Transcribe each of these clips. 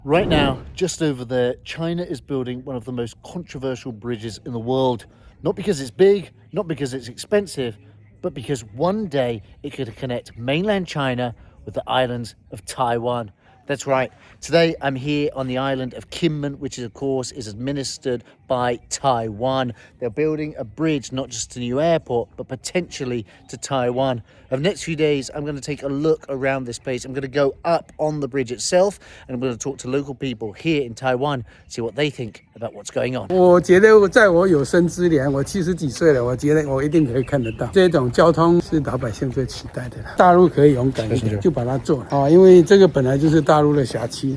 Right now, just over there, China is building one of the most controversial bridges in the world. Not because it's big, not because it's expensive, but because one day it could connect mainland China with the islands of Taiwan. That's right. Today I'm here on the island of Kinmen, which is, of course, is administered by Taiwan. They're building a bridge, not just to a new airport, but potentially to Taiwan. Over the next few days, I'm going to take a look around this place. I'm going to go up on the bridge itself, and I'm going to talk to local people here in Taiwan, see what they think about what's going on. 我觉得在我有生之年，我70几岁了，我觉得我一定可以看得到。这种交通是老百姓最期待的啦。大陆可以勇敢一点，就把它做了因为这个本来就是大陆的辖区。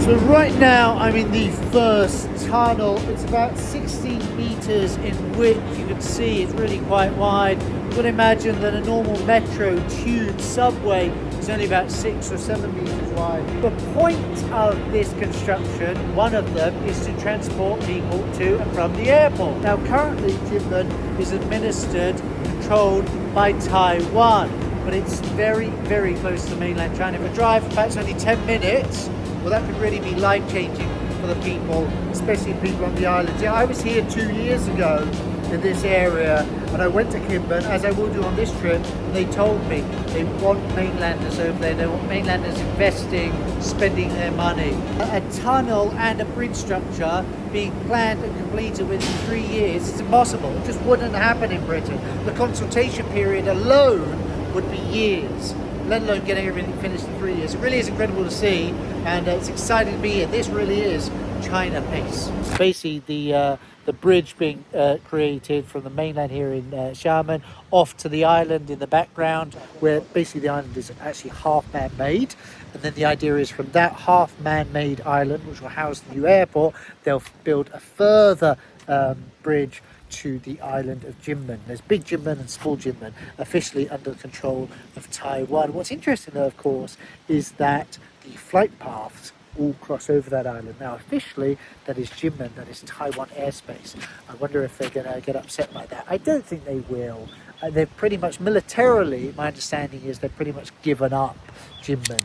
So right now I'm in the first tunnel. It's about 16 meters in width. You can see it's really quite wide. You would imagine that a normal metro, tube, subway is only about 6 or 7 meters wide. The point of this construction, one of them, is to transport people to and from the airport. Now currently Kinmen is administered, controlled by Taiwan, but it's very, very close to mainland China. If I drive, perhaps only 10 minutes, well, that could really be life-changing for the people, especially people on the islands. Yeah, I was here 2 years ago in this area, and I went to Kinmen, as I will do on this trip, and they told me they want mainlanders over there. They want mainlanders investing, spending their money. A tunnel and a bridge structure being planned and completed within 3 years, it's impossible. It just wouldn't happen in Britain. The consultation period alone would be years, let alone getting everything finished in 3 years. It really is incredible to see, and it's exciting to be here. This really is China pace. Basically, the bridge being created from the mainland here in Xiamen off to the island in the background, where basically the island is actually half man-made, and then the idea is from that half man-made island, which will house the new airport, they'll build a further bridge to the island of Kinmen. There's big Kinmen and small Kinmen, officially under the control of Taiwan. What's interesting though, of course, is that the flight paths all cross over that island. Now officially that is Kinmen, that is Taiwan airspace. I wonder if they're going to get upset by that. I don't think they will. They've pretty much militarily, my understanding is they've pretty much given up Kinmen.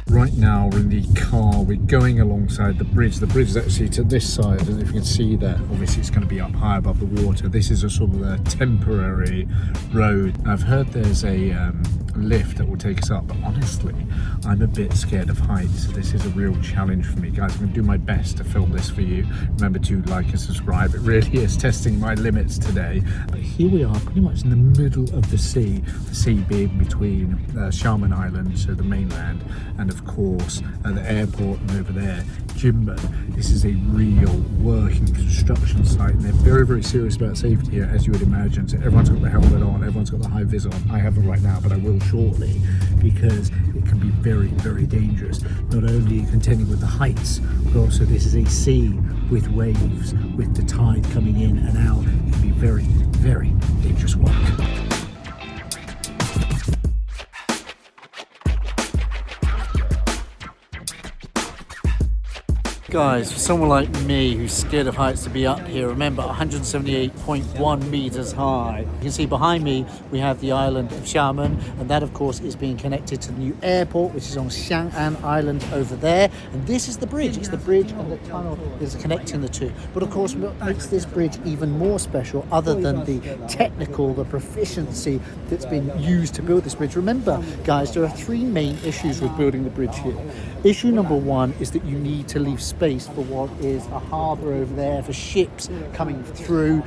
Right now we're in the car, we're going alongside the bridge. The bridge is actually to this side, and if you can see that, obviously it's going to be up high above the water. This is a sort of a temporary road. I've heard there's a lift that will take us up, but honestly I'm a bit scared of heights. This is a real challenge for me, guys. I'm going to do my best to film this for you. Remember to like and subscribe. It really is testing my limits today. But here we are, pretty much in the middle of the sea being between Xiamen Island, so the mainland, and of course the airport, and over there Kinmen. This is a real working construction site, and they're very, very serious about safety here, as you would imagine. So everyone's got the helmet on, everyone's got the high vis on. I haven't right now, but I will shortly, because it can be very, very dangerous. Not only contending with the heights, but also this is a sea with waves, with the tide coming in and out. It can be very, very dangerous work. Guys, for someone like me who's scared of heights to be up here, remember 178.1 meters high. You can see behind me we have the island of Xiamen, and that of course is being connected to the new airport, which is on Xiang'an Island over there. And this is the bridge. It's the bridge and the tunnel that is connecting the two. But of course what makes this bridge even more special, other than the technical, the proficiency that's been used to build this bridge. Remember guys, there are three main issues with building the bridge here. Issue number one is that you need to leave space for what is a harbour over there for ships coming through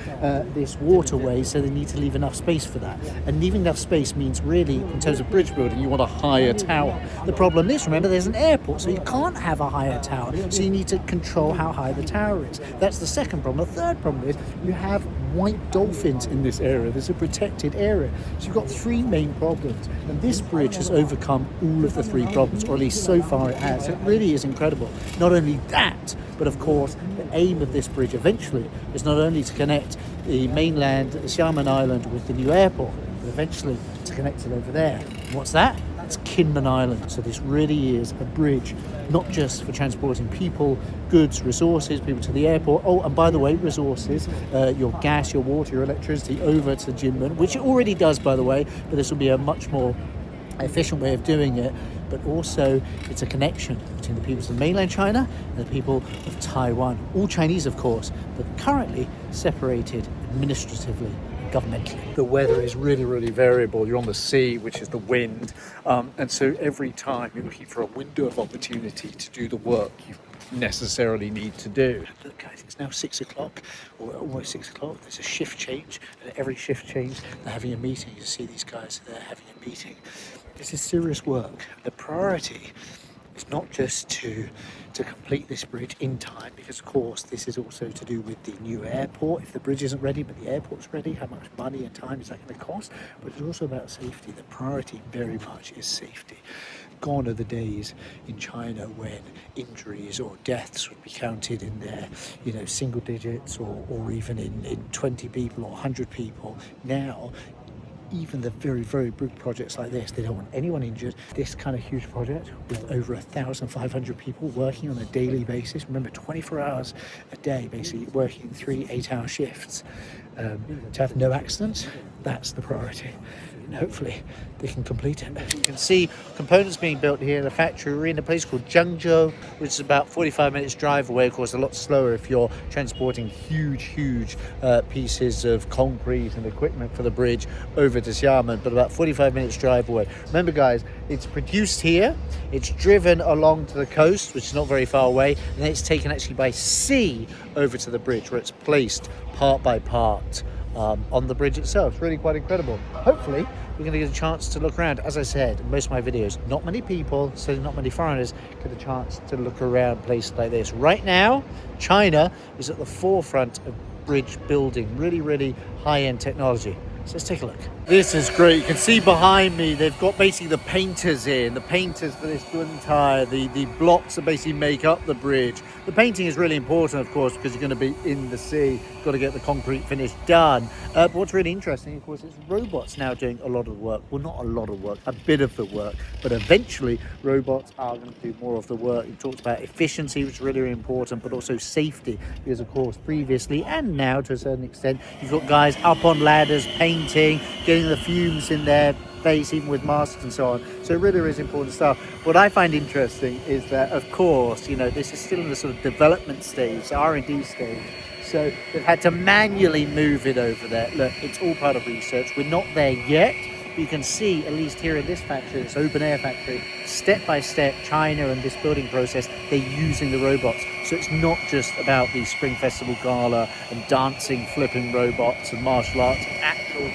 this waterway, so they need to leave enough space for that. And leaving enough space means really, in terms of bridge building, you want a higher tower. The problem is, remember, there's an airport, so you can't have a higher tower, so you need to control how high the tower is. That's the second problem. The third problem is you have white dolphins in this area. There's a protected area. So you've got three main problems, and this bridge has overcome all of the three problems, or at least so far it has. It really is incredible. Not only that, but of course the aim of this bridge eventually is not only to connect the mainland, the Xiamen Island, with the new airport, but eventually to connect it over there. What's that? That's Kinmen Island. So this really is a bridge, not just for transporting people, goods, resources, people to the airport. Oh, and by the way, resources, your gas, your water, your electricity over to Kinmen, which it already does, by the way, but this will be a much more efficient way of doing it. But also it's a connection between the people of mainland China and the people of Taiwan. All Chinese, of course, but currently separated administratively, governmentally. The weather is really, really variable. You're on the sea, which is the wind. And so every time you're looking for a window of opportunity to do the work you necessarily need to do. Look guys, it's now 6 o'clock, or almost 6 o'clock. There's a shift change, and at every shift change they're having a meeting. You see these guys, they're having a meeting. This is serious work. The priority is not just to complete this bridge in time, because of course this is also to do with the new airport. If the bridge isn't ready but the airport's ready, how much money and time is that going to cost? But it's also about safety. The priority very much is safety. Gone are the days in China when injuries or deaths would be counted in their, single digits or even in 20 people or 100 people. Now, even the very, very big projects like this, they don't want anyone injured. This kind of huge project with over 1,500 people working on a daily basis. Remember, 24 hours a day, basically working 3 8-hour shifts. To have no accidents, that's the priority. And hopefully they can complete it. You can see components being built here in the factory. We're in a place called Zhengzhou, which is about 45 minutes drive away. Of course, a lot slower if you're transporting huge pieces of concrete and equipment for the bridge over to Xiamen, but about 45 minutes drive away. Remember guys, it's produced here, it's driven along to the coast, which is not very far away, and then it's taken actually by sea over to the bridge, where it's placed part by part on the bridge itself. It's really quite incredible. Hopefully we're going to get a chance to look around. As I said, in most of my videos, not many people, so not many foreigners, get a chance to look around places like this. Right now, China is at the forefront of bridge building, really high-end technology. So let's take a look. This is great. You can see behind me, they've got basically the painters in. The painters for this entire, the blocks that basically make up the bridge. The painting is really important, of course, because you're going to be in the sea. You've got to get the concrete finish done. But what's really interesting, of course, is robots now doing a lot of the work. Well, not a lot of work, a bit of the work. But eventually, robots are going to do more of the work. You talked about efficiency, which is really important, but also safety. Because, of course, previously and now, to a certain extent, you've got guys up on ladders, painting, getting the fumes in their face, even with masks and so on. So it really is important stuff. What I find interesting is that, of course, this is still in the sort of development stage, R&D stage. So they've had to manually move it over there. Look, it's all part of research. We're not there yet. You can see, at least here in this factory, this open air factory, step by step, China and this building process, they're using the robots. So it's not just about the Spring Festival gala and dancing, flipping robots and martial arts. It's actually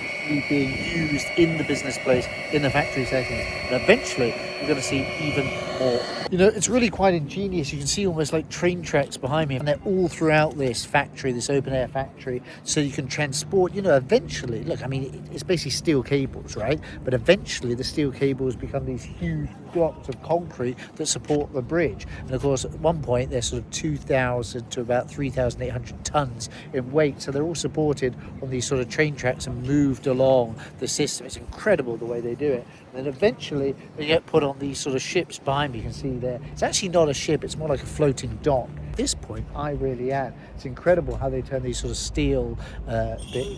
being used in the business place, in the factory settings. And eventually, we're going to see even more. It's really quite ingenious. You can see almost like train tracks behind me, and they're all throughout this factory, this open air factory, so you can transport, eventually, look, I mean, it's basically steel cables, right? But eventually the steel cables become these huge blocks of concrete that support the bridge. And of course, at one point, they're sort of 2,000 to about 3,800 tons in weight. So they're all supported on these sort of train tracks and moved along the system. It's incredible the way they do it. And then eventually they get put on these sort of ships behind me. You can see there. It's actually not a ship. It's more like a floating dock. At this point, I really am. It's incredible how they turn these sort of steel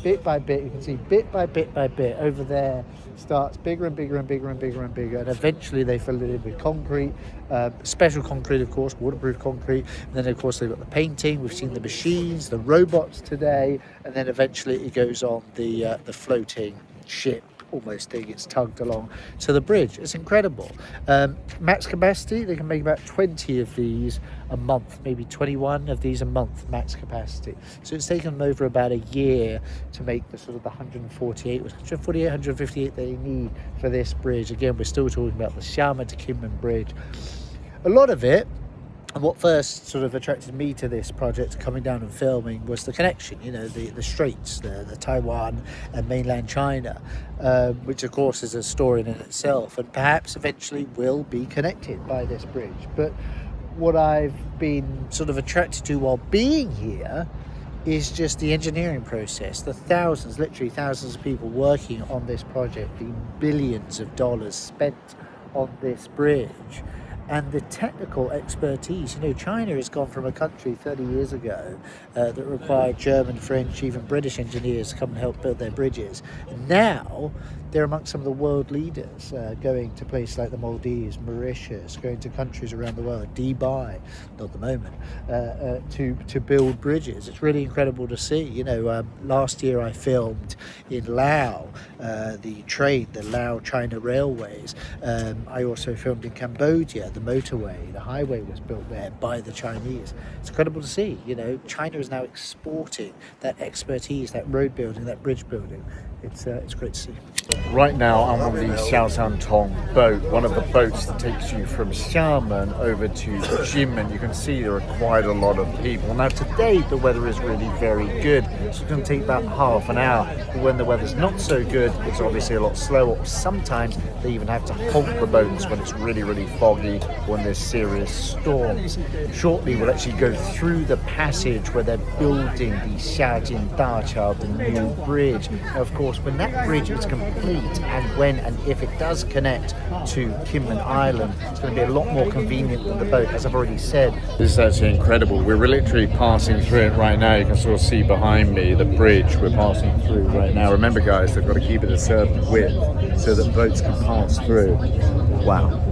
bit by bit. You can see bit by bit by bit over there starts bigger and bigger and bigger and bigger and bigger. And eventually they fill it in with concrete, special concrete, of course, waterproof concrete. And then, of course, they've got the painting. We've seen the machines, the robots today. And then eventually it goes on the floating ship. Almost thing, it's tugged along to the bridge. It's incredible. Max capacity, they can make about 20 of these a month, maybe 21 of these a month max capacity. So it's taken them over about a year to make the sort of the 158 they need for this bridge. Again, we're still talking about the Xiamen and Kinmen bridge. A lot of it, and what first sort of attracted me to this project, coming down and filming, was the connection, the straits, the Taiwan and mainland China, which of course is a story in itself, and perhaps eventually will be connected by this bridge. But what I've been sort of attracted to while being here is just the engineering process, the literally thousands of people working on this project, the billions of dollars spent on this bridge and the technical expertise. You know, China has gone from a country 30 years ago that required German, French, even British engineers to come and help build their bridges. And now they're amongst some of the world leaders, going to places like the Maldives, Mauritius, going to countries around the world, Dubai, not at the moment, to build bridges. It's really incredible to see. You know, last year I filmed in Laos, the Lao-China Railways. I also filmed in Cambodia. The motorway, the highway was built there by the Chinese. It's incredible to see. You know, China is now exporting that expertise, that road building, that bridge building. It's great to see. Right now I'm on the Xiaoshan boat, one of the boats that takes you from Xiamen over to Kinmen. You can see there are quite a lot of people. Now today the weather is really very good, so it's going to take about half an hour. But when the weather's not so good, it's obviously a lot slower. Sometimes they even have to halt the boats when it's really, really foggy, when there's serious storms. Shortly we'll actually go through the passage where they're building the Xiajin Daqiao, the new bridge. Now, of course, when that bridge is complete, and when and if it does connect to Kinmen Island, it's going to be a lot more convenient with the boat, as I've already said. This is actually incredible. We're literally passing through it right now. You can sort of see behind me the bridge we're passing through right now. Remember guys, they've got to keep it a certain width so that boats can pass through. Wow.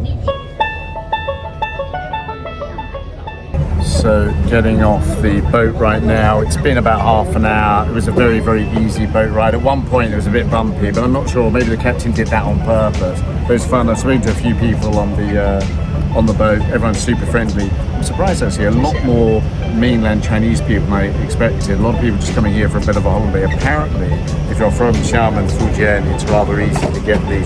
So getting off the boat right now, it's been about half an hour. It was a very, very easy boat ride. At one point it was a bit bumpy, but I'm not sure, maybe the captain did that on purpose. But it was fun. I spoke to a few people on the boat. Everyone's super friendly. I'm surprised actually, a lot more mainland Chinese people than I expected. A lot of people just coming here for a bit of a holiday. Apparently, if you're from Xiamen, Fujian, it's rather easy to get the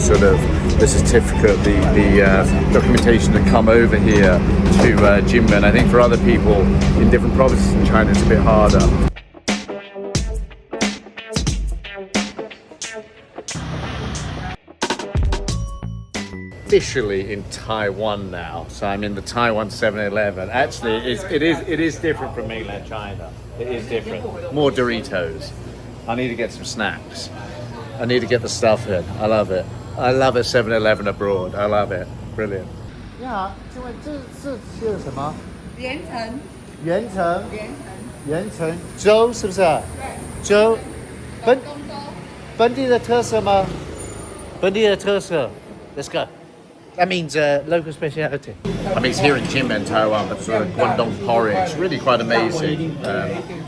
certificate, the documentation to come over here to Kinmen. I think for other people in different provinces in China, it's a bit harder. Officially in Taiwan now, so I'm in the Taiwan 7-Eleven. Actually, it is different from mainland China. It is different. More Doritos. I need to get some snacks. I need to get the stuff in. I love it. I love a 7-Eleven abroad. I love it. Brilliant. 你好，请问这是写的什么？连城，盐城，连城，盐城粥是不是？对，粥，本东州，本地的特色吗？本地的特色 ，Let's go. That means local speciality. I mean, it's here in Xiamen, Taiwan, but sort of Guangdong porridge, really quite amazing.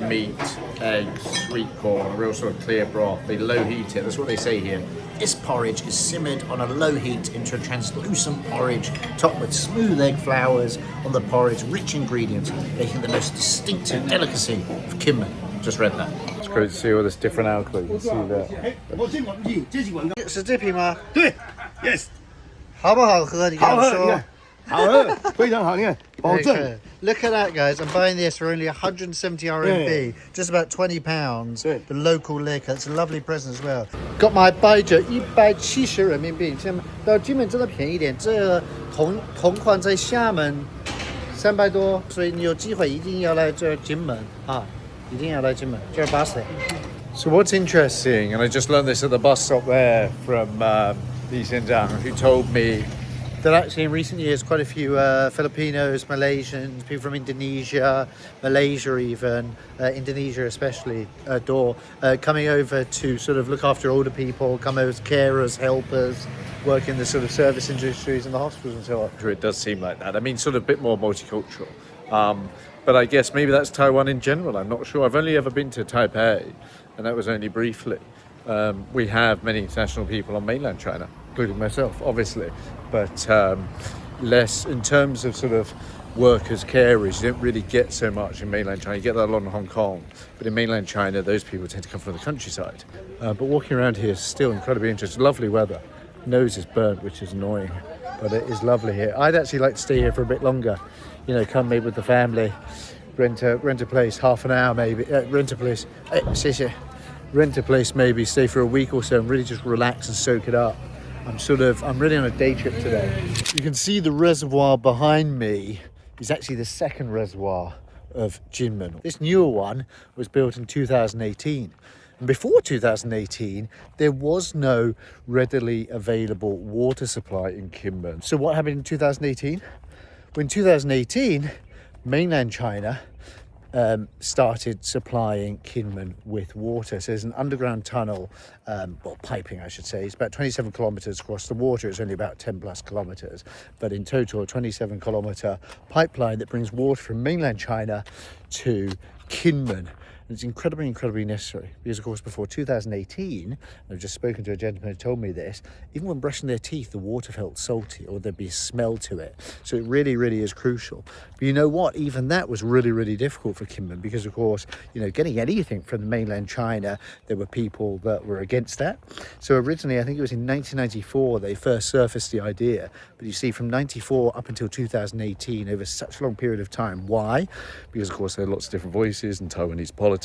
Meat, eggs, sweet corn, real sort of clear broth. They low heat it. That's what they say here. This porridge is simmered on a low heat into a translucent porridge, topped with smooth egg flowers on the porridge, rich ingredients, making the most distinctive delicacy of Kinmen. Just read that. It's great to see all this different alcohol. You can see that. 是这瓶吗？对 ，yes，好不好喝？你跟我说。好喝，非常好，你看，保证。 Look at that, guys. I'm buying this for only 170 RMB, just about 20 pounds. Yeah. The local liquor. It's a lovely present as well. Got my 白酒170人民币，现在到金门真的便宜一点。这个同款在厦门300多，所以你有机会一定要来这金门啊，一定要来金门，这巴士。 So what's interesting, and I just learned this at the bus stop there from Li Xianzhang, who told me that actually in recent years quite a few Filipinos, Malaysians, people from Indonesia, Malaysia even, Indonesia especially, coming over to sort of look after older people, come over as carers, helpers, work in the sort of service industries and the hospitals and so on. it does seem like that. I mean, sort of a bit more multicultural. But I guess maybe that's Taiwan in general. I'm not sure. I've only ever been to Taipei, and that was only briefly. We have many international people on mainland China, including myself, obviously, but less in terms of sort of workers, carers. You don't really get so much in mainland China. You get that a lot in Hong Kong, but in mainland China, those people tend to come from the countryside. But walking around here is still incredibly interesting. Lovely weather. Nose is burnt, which is annoying, but it is lovely here. I'd actually like to stay here for a bit longer. You know, come maybe with the family, rent a place, half an hour maybe. Rent a place. Rent a place maybe, stay for a week or so and really just relax and soak it up. I'm really on a day trip today. You can see the reservoir behind me is actually the second reservoir of Kinmen. This newer one was built in 2018. Before 2018, there was no readily available water supply in Kinmen. So what happened in 2018? Well, in 2018, mainland China started supplying Kinmen with water. So there's an underground tunnel, well, piping I should say. It's about 27 kilometres across the water. It's only about 10 plus kilometres, but in total a 27 kilometre pipeline that brings water from mainland China to Kinmen. And it's incredibly necessary because, of course, before 2018, I've just spoken to a gentleman who told me this, even when brushing their teeth, the water felt salty or there'd be a smell to it. So it really is crucial. But you know what? Even that was really difficult for Kinmen because, of course, you know, getting anything from mainland China, there were people that were against that. So originally, I think it was in 1994, they first surfaced the idea. But you see, from 94 up until 2018, over such a long period of time. Why? Because, of course, there are lots of different voices and Taiwanese politics.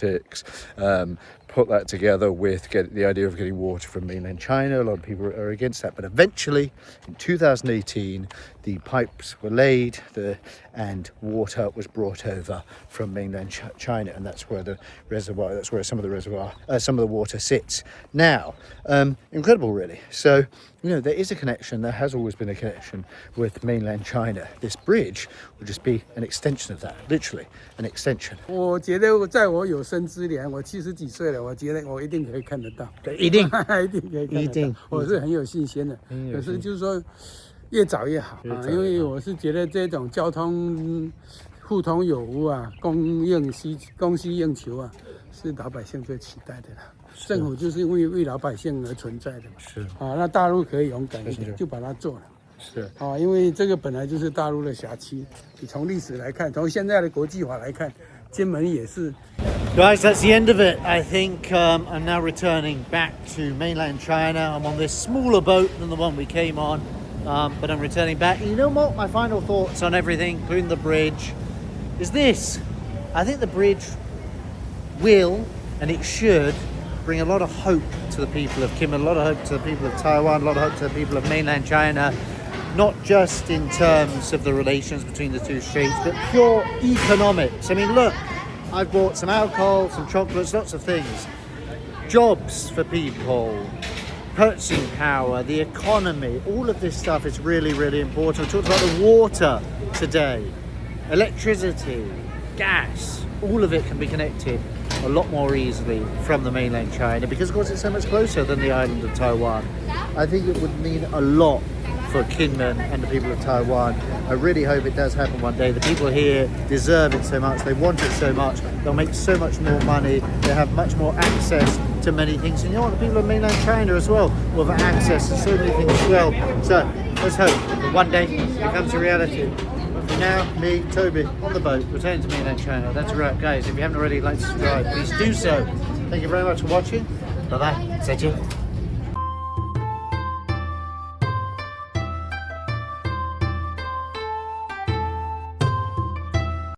Put that together with the idea of getting water from mainland China. A lot of people are against that, but eventually in 2018 the pipes were laid and water was brought over from mainland China, and that's where the reservoir, that's where some of the water sits now. Incredible really. So, you know, there is a connection, there has always been a connection with mainland China. This bridge will just be an extension of that, literally an extension. 我觉得在我有生之年，我70几岁了，我觉得我一定可以看得到，一定一定可以看得到，一定我是很有信心的。可是就是说，越早越好啊，因为我是觉得这种交通互通有无啊，供需应求啊，是老百姓最期待的啦。政府就是因为老百姓而存在的嘛。是啊，那大陆可以勇敢一点，就把它做了。是啊，因为这个本来就是大陆的辖区，你从历史来看，从现在的国际法来看，金门也是。Guys, that's the end of it. I think I'm now returning back to mainland China. I'm on this smaller boat than the one we came on, but I'm returning back. And you know what? My final thoughts on everything, including the bridge, is this. I think the bridge will, and it should, bring a lot of hope to the people of Kinmen, a lot of hope to the people of Taiwan, a lot of hope to the people of mainland China, not just in terms of the relations between the two states, but pure economics. I mean, look, I've bought some alcohol, some chocolates, lots of things. Jobs for people, purchasing power, the economy, all of this stuff is really important. We talked about the water today, electricity, gas, all of it can be connected a lot more easily from the mainland China because, of course, it's so much closer than the island of Taiwan. I think it would mean a lot for Kinmen and the people of Taiwan. I really hope it does happen one day. The people here deserve it so much, they want it so much, they'll make so much more money, they have much more access to many things. And you know what, the people of mainland China as well will have access to so many things as well. So let's hope that one day it becomes a reality. But for now, me, Toby, on the boat, returning to mainland China. That's a wrap, guys. If you haven't already, like to subscribe, please do so. Thank you very much for watching. Bye bye. 再见.